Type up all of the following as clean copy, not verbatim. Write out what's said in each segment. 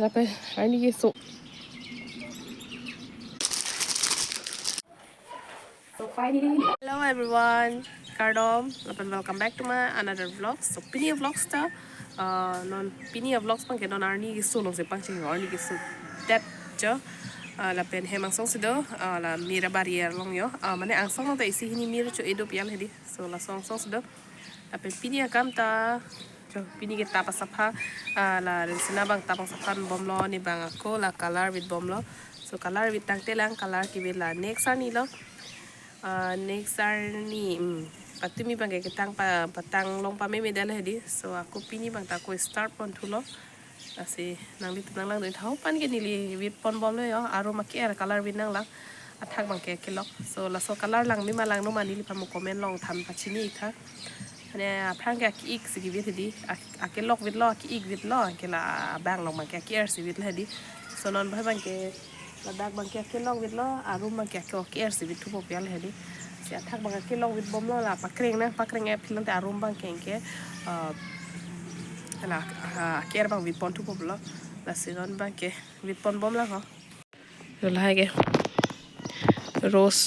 เราไปอันนี้กิสุ So finally, hello everyone, Kardom, and welcome back to my another vlog. So pini vlogs ta, non pini vlogs pang ke non arni gisu long se pang ching arni gisu that jo, la pen hemang song sido, la mira barrier long yo, mane ang song ta isi hini mira cho edo pial hedi, so la song sido, la pen pini akam ta. So pini kita pasapha la sina bang tapang saphan bomlo ni bang ako la color with bomlo. So color with tangte lang color ki with la next ani lo. Next ni patumi bang kitang patang long pa me medal hedi. So aku pini bang tako start pon thulo. Asi nang dito nang lang thau pan ke nili with pon bomlo yo aro makier color with nang lang athak bang ke kilok. So la so color lang mi malang no manili pamu comment long tham pachini ikha.เนี่ยพรางแกอีกสิวิตดีอาเกลอกวิดล้ออีกวิดล้อเกละบางลงมาแกเกียร์สิวิตเลยดีส่วนนั้นให้บางแกระดับบางแกเกลอกวิดล้ออารมณ์บางแกก็เกียร์สิวิตทุกปีเลยดีเสียทักบางแกเกลอกวิดบอมล้อละปักเร่งนะปักเร่งแอปพิลันแต่อารมณ์บางแกละเกียร์บางวิดปอนทุกปีแล้วแล้วส่วนนั้นบางแกวิดปอนบอมแล้วเขาเดี๋ยวให้แกโรส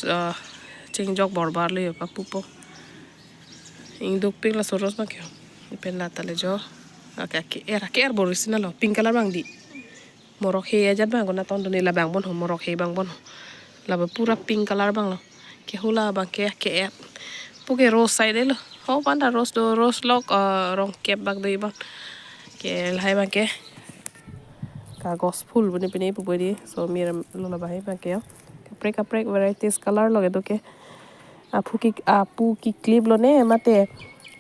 จิงจอกบอร์บาร์เลยปักปุ๊บInduk pink la soros bang kyo. Pen la tale jo. Era boris na lo. Pink color bang di. Morok he aja bang ko na ton doni la bang bon ho morok he bang bon ho. La ba pura pink color bang lo. Ke hula bang ke. Puke rose side lo. Ho panda rose do rose lock rong kep bang doi bang. Ke lai bang ke. Kagos full bune pine pu bodi. So mira lo la bai bang ke. Kaprek varieties color lo ke do ke. Apu ki clip lo ne mate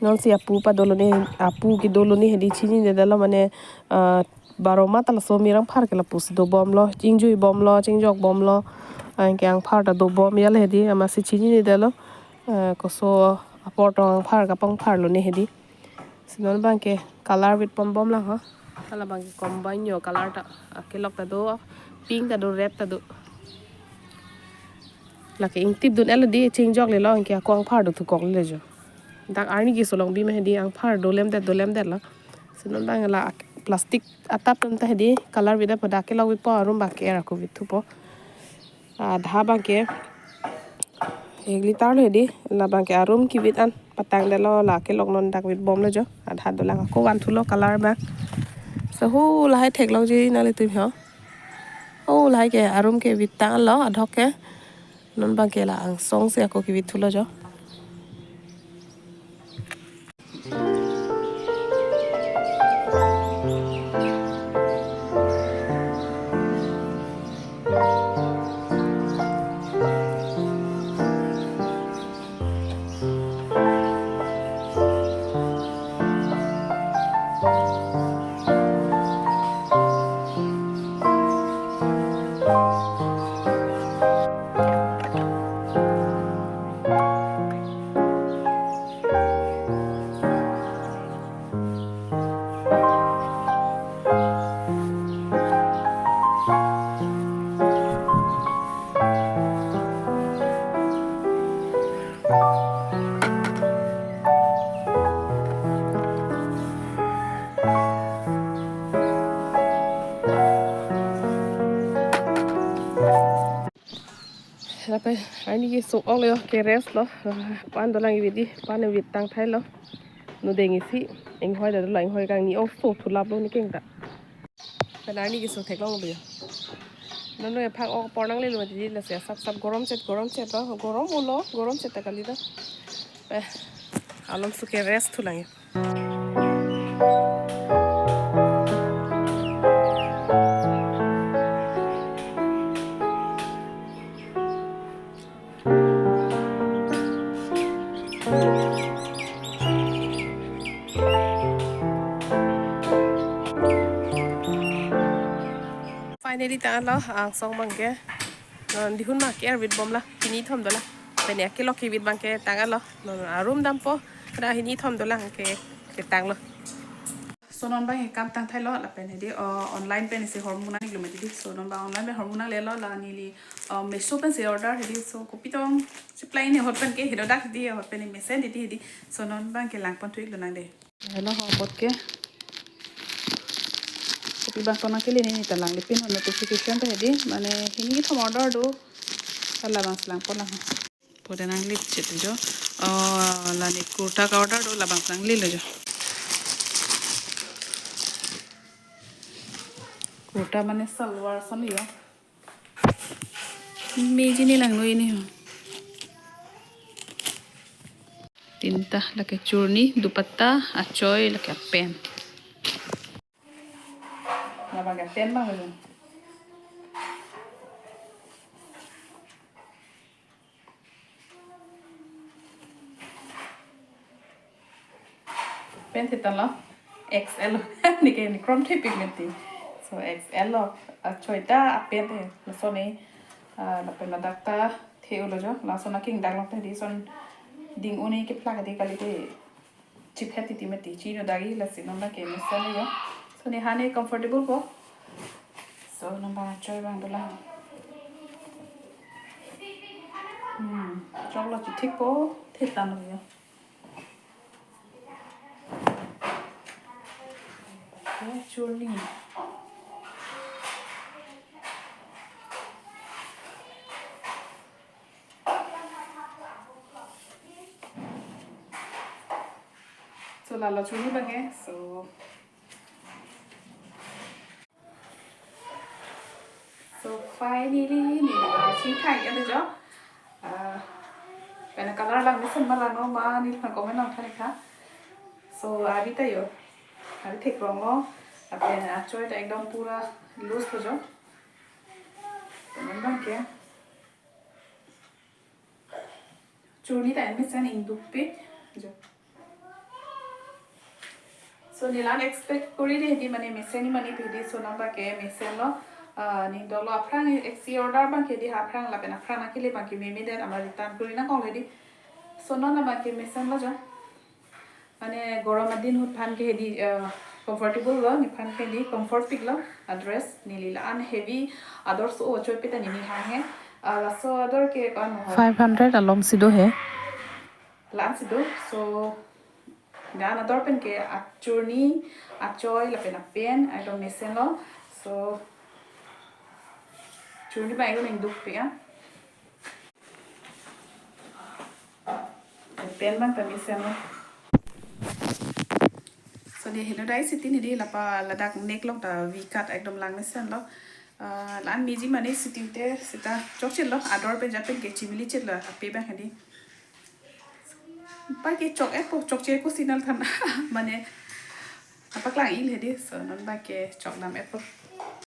non si apu pa dolo ne apu ki dolo ni hedi chini ne dalo mane baro mata la so mirang phar ke la pus do bom lo jingjui bom lo jingjok bom lo ang kyang phar da do bom yal hedi ama si chini ne dalo ko so apotong phar ka pang phar lo ne hedi sinon bang ke color with pom bom la ha ala bang combine yo color ta ke lok ta do pink ta do red ta do là cái in tip dun LED ching jok le lo ang kya kwang phar do thu kok le jo dak arni gi solong bi me hedi ang phar do lem dat la sinon bang la plastic atap tam ta hedi color vida pada ke log bi po arum ba ke ra ko bi thu po dha bang ke egli tar le hedi la bang ke arum ki bit an patang de lo la ke log non dak bit bom le jo adha do la ko wan thu lo color ba so hu la hai thek lo ji na le tu ho hu la hai ke arum ke bit ta lo adhok ke non bang ke la ang song se ko ki bit thulo joเราไปอันนี้กิสุออกเลยเคเรสlo pan do lang vidi pan vit tang thai lo no dengi si eng hoi da lo eng hoi kang ni o so thulap lo ni keng ta pen ani gisu thek long lo no no phak ok por nang le lo ti la se sap gorom chet lo gorom chet ta kali da pe along su keres thulang Finally ta lo ang song bang ke non dihun ma ke with bom la kini thom do la pe ne ke lo ki with bang ke tang lo non room dam po da hini thom do la ke tang lo so non bang kam tang thai lo la pe ne di online pe ne se hormu na ni lo me di so non ba online pe hormu na le lo la ni li Meesho pe se order di so kopitong supply ne hot pen ke hido dak di hot pe ne mesen di so non bang ke lang pon thuik lo nang de hello ho bot ke Tapi bang tona kili ni talang lipin notification tu hedi mane hini kita order do kalau bang selang pun lah. Pada nang lip cit jo. Lani kurta ka order do labang selang lilo jo. Kurta mane salwar son yo. Meji ni lang ini ho. Tinta laki churni, dupatta, achoy laki pen. Labang ka pen bang jo. Pen titan lo XL ni ke ni chrome tape pigmenti so XL lo achoy ta pen te la so ni la pen la dakta theu lo jo la so na king dang lo te di son ding uni ke plak de kali te chip hati ti meti chi no dagi la si no na ke misal yo so ni hane comfortable ko so number achoy bang dola chok lo chi thik ko thitan lo yo Churni. So lala churni bange so finally ni chi khai ya de jo pena color lang misan malano ma ni phan comment nang thani kha so abi ta yo abi thik rongo apena achoy ta ekdom pura loose ho jo teman ke churni ta misan indupe jo so nilan expect kori de di mane meseni mani pidi so namba ke meselo ni dolo aprang exi order bang ke di aprang la pena aprang akile bang ke meme der amar return kori na kong di so no na bang ke mesen lo jo mane gorom din hut phan ke di comfortable lo ni phan ke di comfort pig lo address ni lila an heavy others o choi peta ni ha he la so other ke kan 500 along sido he lan sido so dan ador pen ke churni achoy la pen pen I don't mesen lo so churni ba ego ning duk pe ya pen bang ta mesen lo so de hino dai city ni di la pa la dak neck lo ta v cut ekdom lang mesen lo lan miji mane city te sita chok chil lo ador pen ja pen ke chimili chil la pe bang hadi pa ke chok e po chok che ko signal than mane apa klang il hedi so non ba ke chok nam e po